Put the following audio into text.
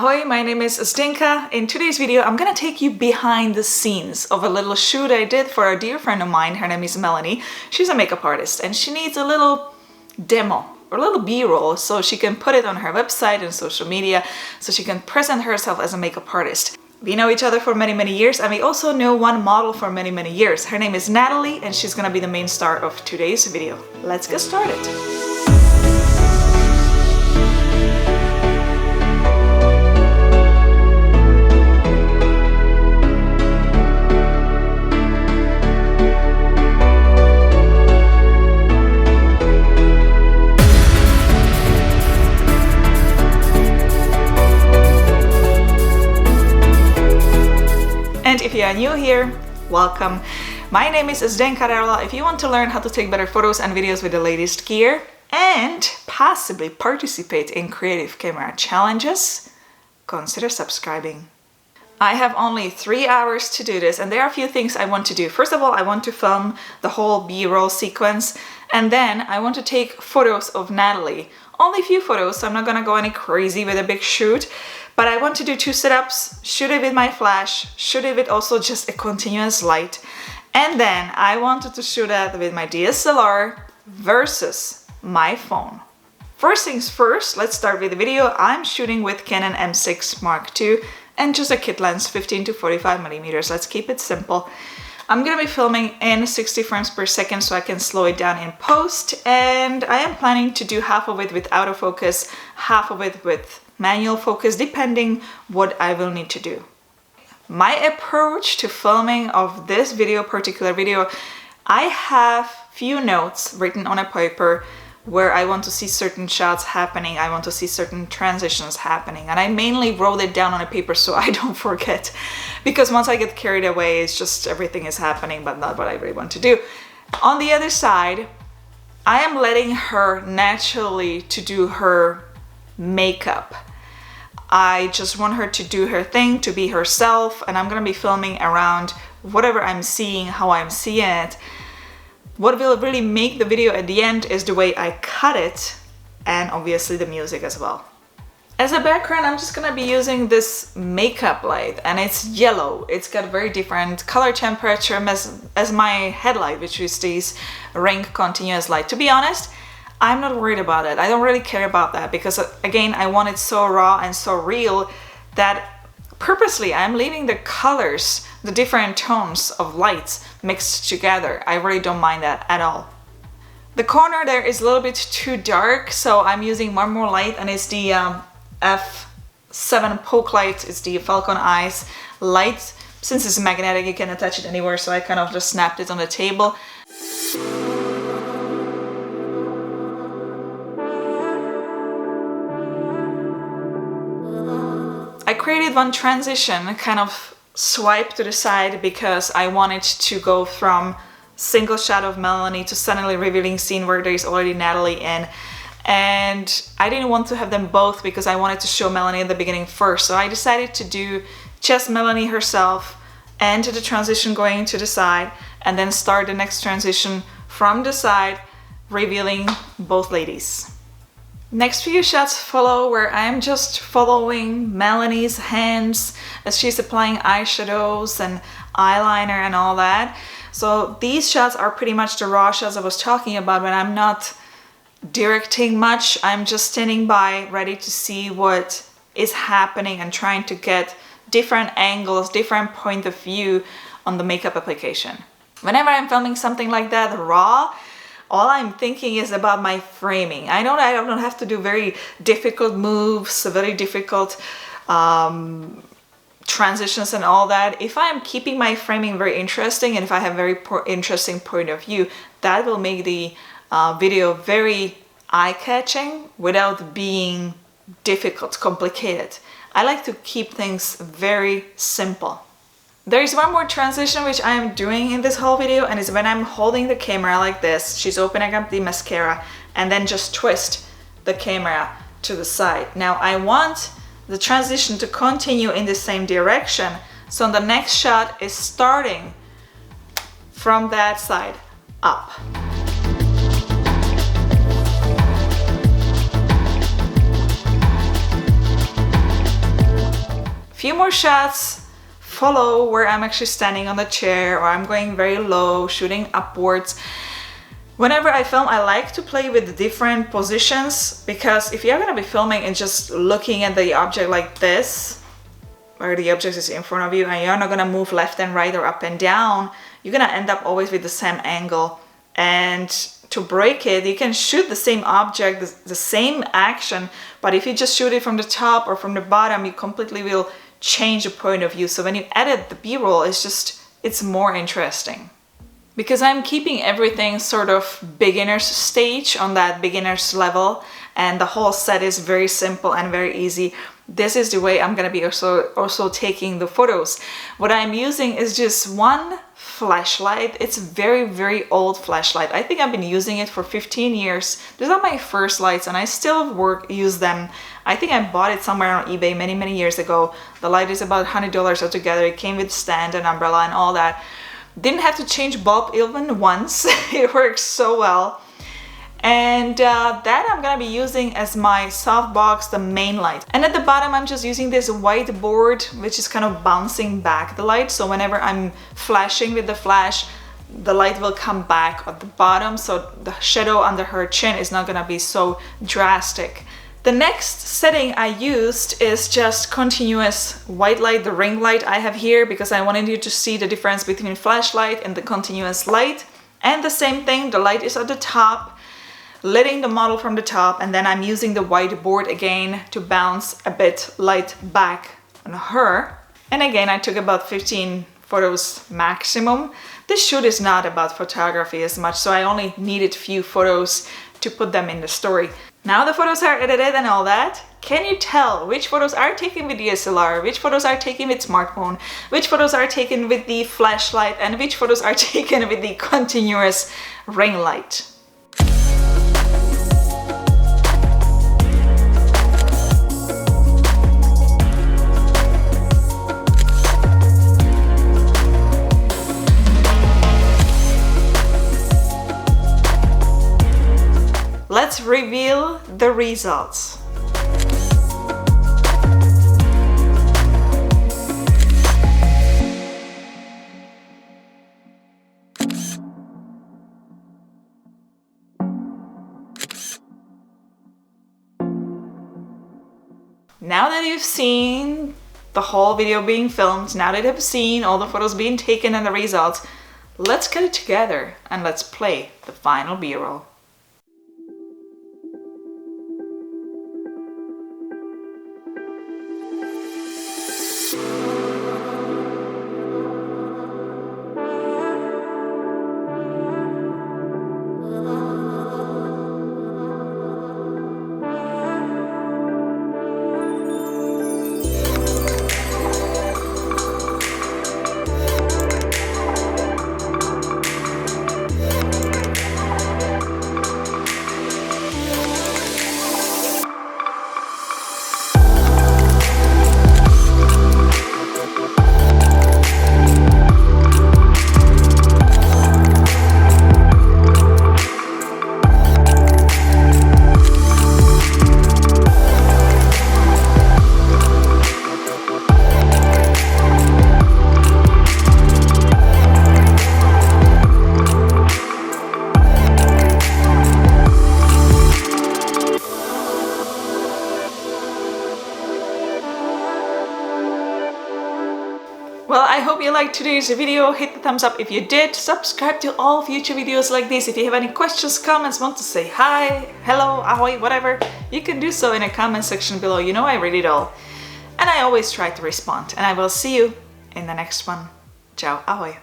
Ahoy, my name is Zdenka. In today's video, I'm gonna take you behind the scenes of a little shoot I did for a dear friend of mine. Her name is Melanie. She's a makeup artist and she needs a little demo or a little b-roll so she can put it on her website and social media so she can present herself as a makeup artist. We know each other for many years, and we also know one model for many years. Her name is Natalie and she's gonna be the main star of today's video. Let's get started. And if you are new here, welcome. My name is Zdenka. If you want to learn how to take better photos and videos with the latest gear and possibly participate in creative camera challenges, consider subscribing. I have only 3 hours to do this, and there are a few things I want to do. First of all, I want to film the whole B-roll sequence, and then I want to take photos of Natalie. Only a few photos, so I'm not gonna go any crazy with a big shoot. But I want to do 2 setups, shoot it with my flash, shoot it with also just a continuous light. And then I wanted to shoot it with my DSLR versus my phone. First things first, let's start with the video. I'm shooting with Canon M6 Mark II and just a kit lens, 15 to 45mm. Let's keep it simple. I'm gonna be filming in 60 frames per second so I can slow it down in post. And I am planning to do half of it with autofocus, half of it with manual focus, depending what I will need to do. My approach to filming of this particular video, I have few notes written on a paper where I want to see certain shots happening, I want to see certain transitions happening, and I mainly wrote it down on a paper so I don't forget, because once I get carried away, it's just everything is happening but not what I really want to do. On the other side, I am letting her naturally to do her makeup. I just want her to do her thing, to be herself, and I'm gonna be filming around whatever I'm seeing, how I'm seeing it. What will really make the video at the end is the way I cut it, and obviously the music as well. As a background, I'm just gonna be using this makeup light, and it's yellow. It's got very different color temperature as my headlight, which is this ring continuous light. To be honest, I'm not worried about it. I don't really care about that because, again, I want it so raw and so real that purposely I'm leaving the colors, the different tones of lights mixed together. I really don't mind that at all. The corner there is a little bit too dark, so I'm using one more light, and it's the F7 poke light. It's the Falcon Eyes light. Since it's magnetic, you can attach it anywhere, so I kind of just snapped it on the table. I created one transition, kind of swipe to the side, because I wanted to go from single shot of Melanie to suddenly revealing scene where there is already Natalie in. And I didn't want to have them both because I wanted to show Melanie at the beginning first. So I decided to do just Melanie herself and the transition going to the side, and then start the next transition from the side, revealing both ladies. Next few shots follow where I'm just following Melanie's hands as she's applying eyeshadows and eyeliner and all that. So these shots are pretty much the raw shots I was talking about when I'm not directing much. I'm just standing by, ready to see what is happening and trying to get different angles, different point of view on the makeup application. Whenever I'm filming something like that raw, all I'm thinking is about my framing. I don't have to do very difficult moves, very difficult transitions and all that. If I'm keeping my framing very interesting and if I have very interesting point of view, that will make the video very eye-catching without being difficult, complicated. I like to keep things very simple. There is one more transition which I am doing in this whole video, and it's when I'm holding the camera like this. She's opening up the mascara and then just twist the camera to the side. Now I want the transition to continue in the same direction, so the next shot is starting from that side up. few more shots follow where I'm actually standing on the chair, or I'm going very low, shooting upwards. Whenever I film, I like to play with different positions, because if you're gonna be filming and just looking at the object like this, where the object is in front of you, and you're not gonna move left and right or up and down, you're gonna end up always with the same angle. And to break it, you can shoot the same object, the same action, but if you just shoot it from the top or from the bottom, you completely will change the point of view. So when you edit the B-roll, it's more interesting. Because I'm keeping everything sort of beginner's stage, on that beginner's level, and the whole set is very simple and very easy. This is the way I'm gonna be also taking the photos. What I'm using is just one flashlight. It's very, very old flashlight. I think I've been using it for 15 years. These are my first lights and I still use them. I think I bought it somewhere on eBay many, many years ago. The light is about $100 altogether. It came with stand and umbrella and all that. Didn't have to change bulb even once. It works so well. And that I'm gonna be using as my softbox, the main light. And at the bottom, I'm just using this white board, which is kind of bouncing back the light. So whenever I'm flashing with the flash, the light will come back at the bottom. So the shadow under her chin is not gonna be so drastic. The next setting I used is just continuous white light, the ring light I have here, because I wanted you to see the difference between flashlight and the continuous light. And the same thing, the light is at the top, letting the model from the top, and then I'm using the white board again to bounce a bit light back on her. And again, I took about 15 photos maximum. This shoot is not about photography as much, so I only needed few photos to put them in the story. Now the photos are edited and all that. Can you tell which photos are taken with DSLR, which photos are taken with smartphone, which photos are taken with the flashlight, and which photos are taken with the continuous ring light? Let's reveal the results. Now that you've seen the whole video being filmed, now that you've seen all the photos being taken and the results, let's get it together and let's play the final B-roll. Well, I hope you liked today's video. Hit the thumbs up if you did. Subscribe to all future videos like this. If you have any questions, comments, want to say hi, hello, ahoy, whatever, you can do so in the comment section below. You know I read it all. And I always try to respond. And I will see you in the next one. Ciao, ahoy.